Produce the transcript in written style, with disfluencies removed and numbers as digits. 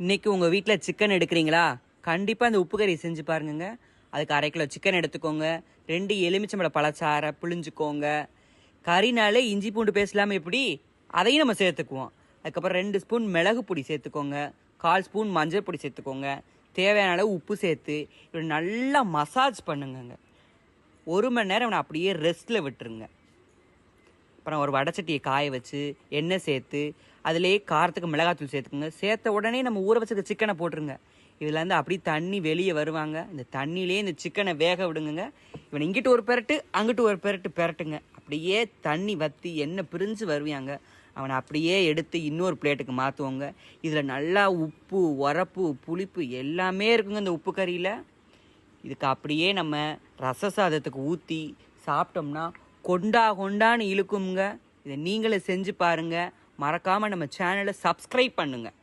இன்றைக்கி உங்கள் வீட்டில் சிக்கன் எடுக்கிறீங்களா? கண்டிப்பாக அந்த உப்பு கறி செஞ்சு பாருங்க. அதுக்கு 1/2 கிலோ சிக்கன் எடுத்துக்கோங்க. 2 எலுமிச்சம்பழ பழச்சாறை புழிஞ்சுக்கோங்க. கறினாலே இஞ்சி பூண்டு பேஸ்ட் இல்லாமல் எப்படி, அதையும் நம்ம சேர்த்துக்குவோம். அதுக்கப்புறம் 2 ஸ்பூன் மிளகு பொடி சேர்த்துக்கோங்க. 1/4 ஸ்பூன் மஞ்சள் பொடி சேர்த்துக்கோங்க. தேவையான அளவு உப்பு சேர்த்து இப்படி நல்லா மசாஜ் பண்ணுங்க. 1 மணி நேரம் அவனை அப்படியே ரெஸ்ட்டில் விட்டுருங்க. அப்புறம் ஒரு வடைச்சட்டியை காய வச்சு எண்ணெய் சேர்த்து அதிலேயே காரத்துக்கு மிளகாத்தூள் சேர்த்துக்குங்க. சேர்த்த உடனே நம்ம ஊற வச்சுருக்க சிக்கனை போட்டுருங்க. இதுலேருந்து அப்படியே தண்ணி வெளியே வருவாங்க. இந்த தண்ணியிலே இந்த சிக்கனை வேக விடுங்க. இவன் இங்கிட்டு ஒரு பெரட்டு அங்கிட்டு ஒரு பெரட்டு பெரட்டுங்க. அப்படியே தண்ணி வற்றி எண்ணெய் பிரிஞ்சு வருவாங்க. அவனை அப்படியே எடுத்து இன்னொரு பிளேட்டுக்கு மாற்றுவோங்க. இதில் நல்லா உப்பு, உரப்பு, புளிப்பு எல்லாமே இருக்குங்க இந்த உப்பு கறியில். இதுக்கு அப்படியே நம்ம ரச சாதத்துக்கு ஊற்றி சாப்பிட்டோம்னா கொண்டான்னு இழுக்குங்க. இதை நீங்களும் செஞ்சு பாருங்கள். மறக்காமல் நம்ம சேனலை சப்ஸ்கிரைப் பண்ணுங்கள்.